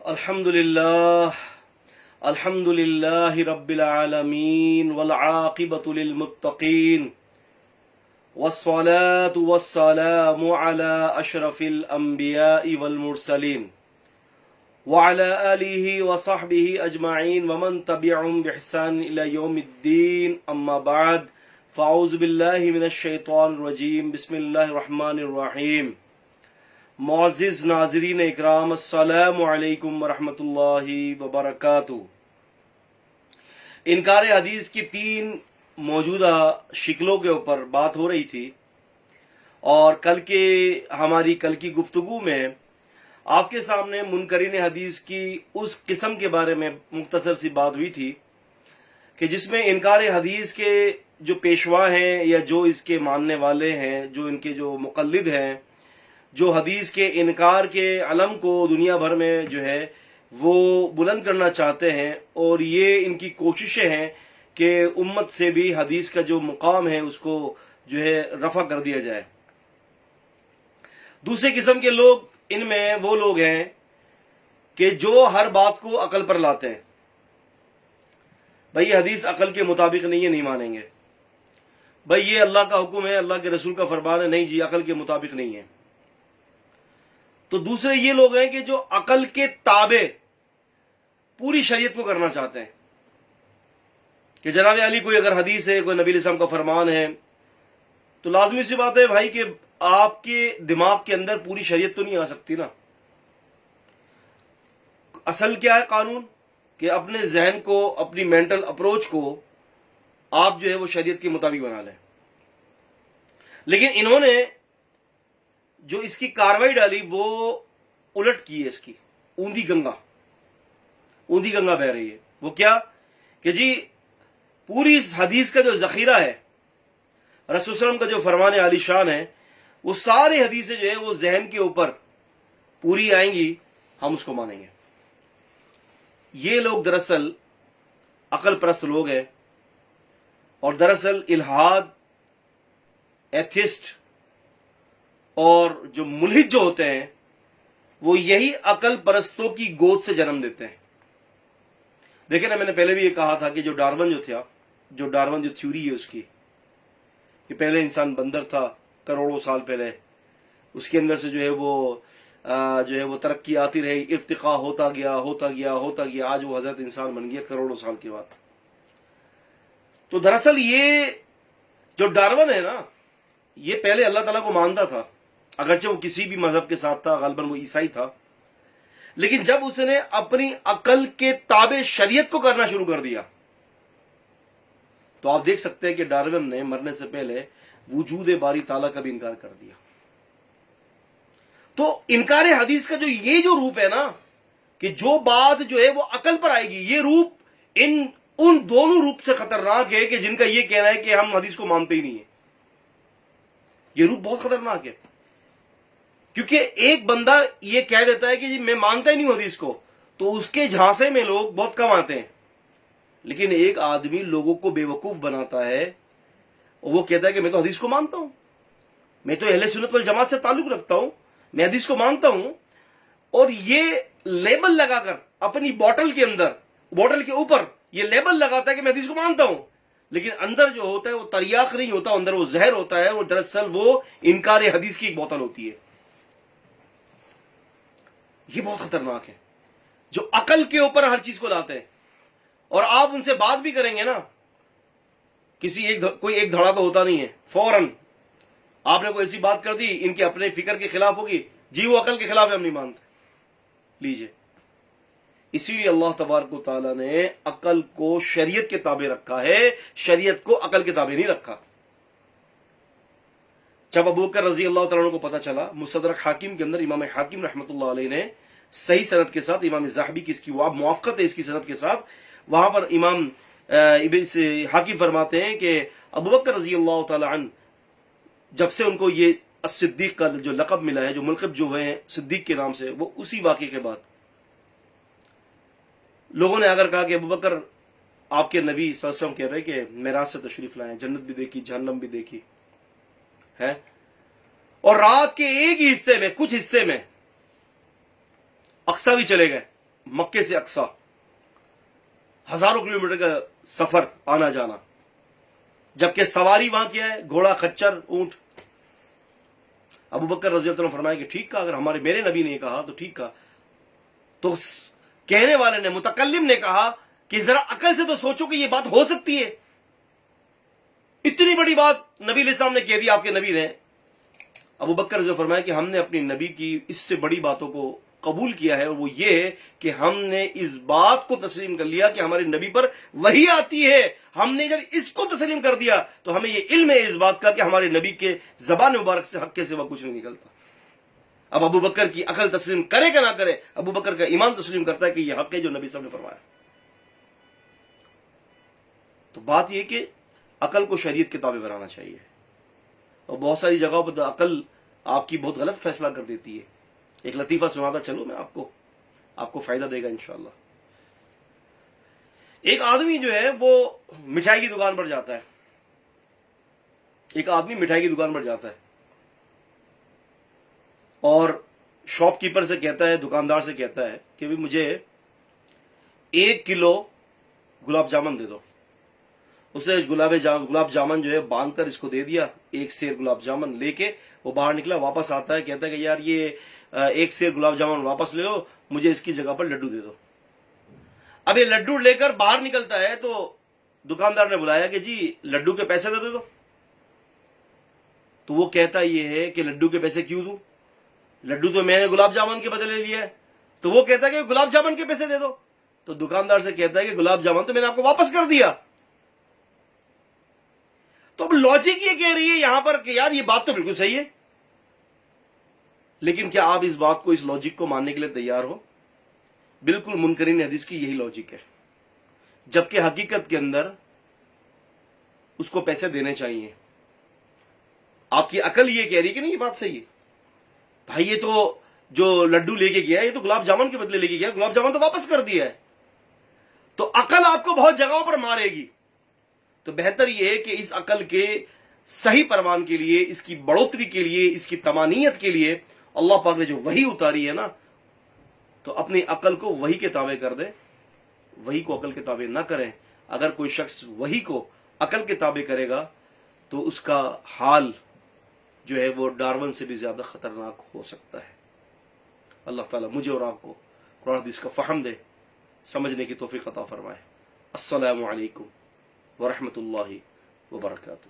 الحمد لله رب العالمين والعاقبة للمتقين والصلاة والسلام على أشرف الأنبياء والمرسلين وعلى آله وصحبه أجمعين ومن تبعهم بإحسان إلى يوم الدين أما بعد فأعوذ بالله من الشيطان الرجيم بسم الله الرحمن الرحيم. معزز ناظرین اکرام، السلام علیکم ورحمۃ اللہ وبرکاتہ. انکار حدیث کی 3 موجودہ شکلوں کے اوپر بات ہو رہی تھی، اور ہماری کل کی گفتگو میں آپ کے سامنے منکرین حدیث کی اس قسم کے بارے میں مختصر سی بات ہوئی تھی کہ جس میں انکار حدیث کے جو پیشوا ہیں یا جو اس کے ماننے والے ہیں، جو ان کے جو مقلد ہیں، جو حدیث کے انکار کے علم کو دنیا بھر میں جو ہے وہ بلند کرنا چاہتے ہیں، اور یہ ان کی کوششیں ہیں کہ امت سے بھی حدیث کا جو مقام ہے اس کو جو ہے رفع کر دیا جائے. دوسرے قسم کے لوگ ان میں وہ لوگ ہیں کہ جو ہر بات کو عقل پر لاتے ہیں. بھائی حدیث عقل کے مطابق نہیں ہے، نہیں مانیں گے. بھائی یہ اللہ کا حکم ہے، اللہ کے رسول کا فرمان ہے، نہیں جی عقل کے مطابق نہیں ہے. تو دوسرے یہ لوگ ہیں کہ جو عقل کے تابع پوری شریعت کو کرنا چاہتے ہیں کہ جناب علی کوئی اگر حدیث ہے، کوئی نبی علیہ السلام کا فرمان ہے، تو لازمی سی بات ہے بھائی کہ آپ کے دماغ کے اندر پوری شریعت تو نہیں آ سکتی نا. اصل کیا ہے قانون کہ اپنے ذہن کو، اپنی مینٹل اپروچ کو آپ جو ہے وہ شریعت کے مطابق بنا لیں. لیکن انہوں نے جو اس کی کاروائی ڈالی وہ الٹ کی ہے، اس کی اوندھی گنگا بہ رہی ہے. وہ کیا کہ جی پوری اس حدیث کا جو ذخیرہ ہے، رسول صلی اللہ علیہ وسلم کا جو فرمان عالی شان ہے، وہ ساری حدیثیں جو ہے وہ ذہن کے اوپر پوری آئیں گی، ہم اس کو مانیں گے. یہ لوگ دراصل عقل پرست لوگ ہیں، اور دراصل الحاد، ایتھسٹ اور جو ملحد جو ہوتے ہیں وہ یہی عقل پرستوں کی گود سے جنم دیتے ہیں. دیکھیں نا، میں نے پہلے بھی یہ کہا تھا کہ جو ڈارون جو تھیوری ہے اس کی، کہ پہلے انسان بندر تھا کروڑوں سال پہلے، اس کے اندر سے جو ہے وہ ترقی آتی رہی، ارتقاء ہوتا گیا، آج وہ حضرت انسان بن گیا کروڑوں سال کے بعد. تو دراصل یہ جو ڈارون ہے نا، یہ پہلے اللہ تعالیٰ کو مانتا تھا، اگرچہ وہ کسی بھی مذہب کے ساتھ تھا، غالباً وہ عیسائی تھا. لیکن جب اس نے اپنی عقل کے تابع شریعت کو کرنا شروع کر دیا، تو آپ دیکھ سکتے ہیں کہ ڈارون نے مرنے سے پہلے وجود باری تعالیٰ کا بھی انکار کر دیا. تو انکار حدیث کا یہ جو روپ ہے نا، کہ جو بات جو ہے وہ عقل پر آئے گی، یہ روپ ان دونوں روپ سے خطرناک ہے کہ جن کا یہ کہنا ہے کہ ہم حدیث کو مانتے ہی نہیں ہیں. یہ روپ بہت خطرناک ہے، کیونکہ ایک بندہ یہ کہہ دیتا ہے کہ جی میں مانتا ہی نہیں ہوں حدیث کو، تو اس کے جھانسے میں لوگ بہت کم آتے ہیں. لیکن ایک آدمی لوگوں کو بے وقوف بناتا ہے، اور وہ کہتا ہے کہ میں تو حدیث کو مانتا ہوں، میں تو اہل سنت والجماعت سے تعلق رکھتا ہوں، میں حدیث کو مانتا ہوں. اور یہ لیبل لگا کر اپنی بوٹل کے اوپر یہ لیبل لگاتا ہے کہ میں حدیث کو مانتا ہوں، لیکن اندر جو ہوتا ہے وہ تریاق نہیں ہوتا، اندر وہ زہر ہوتا ہے، اور دراصل وہ انکار حدیث کی ایک بوتل ہوتی ہے. یہ بہت خطرناک ہے جو عقل کے اوپر ہر چیز کو لاتے ہیں. اور آپ ان سے بات بھی کریں گے نا، کوئی ایک دھڑا تو ہوتا نہیں ہے، فوراً آپ نے کوئی ایسی بات کر دی ان کے اپنے فکر کے خلاف ہوگی، جی وہ عقل کے خلاف ہے، ہم نہیں مانتے. لیجئے، اسی لیے اللہ تبارک و تعالیٰ نے عقل کو شریعت کے تابع رکھا ہے، شریعت کو عقل کے تابع نہیں رکھا. جب ابوبکر رضی اللہ تعالیٰ عنہ کو پتا چلا، مستدرک حاکم کے اندر امام حاکم رحمۃ اللہ علیہ نے صحیح سند کے ساتھ، امام ذہبی کی اس کی موافقت ہے اس کی سند کے ساتھ، وہاں پر امام حاکم فرماتے ہیں کہ ابوبکر رضی اللہ تعالیٰ عنہ جب سے ان کو یہ صدیق کا جو لقب ملا ہے، جو ملقب جو ہیں صدیق کے نام سے، وہ اسی واقعے کے بعد لوگوں نے اگر کہا کہ ابوبکر آپ کے نبی صلی اللہ علیہ وسلم کہہ رہے کہ معراج سے تشریف لائیں، جنت بھی دیکھی، جہنم بھی دیکھی ہے، اور رات کے ایک ہی حصے میں، کچھ حصے میں اقصی بھی چلے گئے، مکے سے اقصا ہزاروں کلومیٹر کا سفر آنا جانا، جبکہ سواری وہاں کیا ہے؟ گھوڑا، خچر، اونٹ۔ ابو بکر رضی اللہ عنہ فرمایا کہ ٹھیک کہا، اگر ہمارے میرے نبی نے یہ کہا تو ٹھیک کہا۔ تو کہنے والے نے، متکلم نے کہا کہ ذرا عقل سے تو سوچو کہ یہ بات ہو سکتی ہے، اتنی بڑی بات نبی علیہ السلام نے کہہ دی آپ کے نبی نے۔ ابو بکر رضی اللہ عنہ فرمایا کہ ہم نے اپنی نبی کی اس سے بڑی باتوں کو قبول کیا ہے، اور وہ یہ ہے کہ ہم نے اس بات کو تسلیم کر لیا کہ ہمارے نبی پر وحی آتی ہے۔ ہم نے جب اس کو تسلیم کر دیا تو ہمیں یہ علم ہے اس بات کا کہ ہمارے نبی کے زبان مبارک سے حق کے سوا کچھ نہیں نکلتا۔ اب ابو بکر کی عقل تسلیم کرے کہ نہ کرے، ابو بکر کا ایمان تسلیم کرتا ہے کہ یہ حق ہے جو نبی صاحب نے فرمایا۔ تو بات یہ کہ عقل کو شریعت کے تابع بنانا چاہیے، اور بہت ساری جگہوں پر عقل آپ کی بہت غلط فیصلہ کر دیتی ہے۔ ایک لطیفہ سناتا چلو میں آپ کو فائدہ دے گا انشاءاللہ۔ ایک آدمی جو ہے وہ مٹھائی کی دکان پر جاتا ہے، ایک آدمی مٹھائی کی دکان پر جاتا ہے اور شاپ کیپر سے کہتا ہے، دکاندار سے کہتا ہے کہ بھی مجھے 1 کلو گلاب جامن دے دو۔ اسے گلاب جامن جو ہے باندھ کر اس کو دے دیا، 1 سیر گلاب جامن لے کے وہ باہر نکلا، واپس آتا ہے، کہتا ہے کہ یار یہ 1 سیر گلاب جامن واپس لے لو، مجھے اس کی جگہ پر لڈو دے دو۔ اب یہ لڈو لے کر باہر نکلتا ہے تو دکاندار نے بلایا کہ جی لڈو کے پیسے دے دو۔ تو وہ کہتا یہ ہے کہ لڈو کے پیسے کیوں دوں، لڈو تو میں نے گلاب جامن کے بدلے لیا ہے۔ تو وہ کہتا ہے کہ گلاب جامن کے پیسے دے دو۔ تو دکاندار سے کہتا ہے کہ گلاب جامن تو میں نے آپ کو واپس کر دیا۔ تو اب لاجک یہ کہہ رہی ہے یہاں پر کہ یار یہ بات تو بالکل صحیح ہے، لیکن کیا آپ اس بات کو، اس لاجک کو ماننے کے لیے تیار ہو؟ بالکل منکرین حدیث کی یہی لاجک ہے، جبکہ حقیقت کے اندر اس کو پیسے دینے چاہیے۔ آپ کی عقل یہ کہہ رہی کہ نہیں یہ بات صحیح ہے، بھائی یہ تو جو لڈو لے کے گیا یہ تو گلاب جامن کے بدلے لے کے گیا، گلاب جامن تو واپس کر دیا ہے۔ تو عقل آپ کو بہت جگہوں پر مارے گی۔ تو بہتر یہ ہے کہ اس عقل کے صحیح پروان کے لیے، اس کی بڑھوتری کے لیے، اس کی تمانیت کے لیے اللہ پاک نے جو وحی اتاری ہے نا، تو اپنی عقل کو وحی کے تابع کر دیں، وحی کو عقل کے تابع نہ کریں۔ اگر کوئی شخص وحی کو عقل کے تابع کرے گا تو اس کا حال جو ہے وہ ڈارون سے بھی زیادہ خطرناک ہو سکتا ہے۔ اللہ تعالیٰ مجھے اور آپ کو قرآن حدیث کا فہم دے، سمجھنے کی توفیق عطا فرمائے۔ السلام علیکم ورحمۃ اللہ وبرکاتہ۔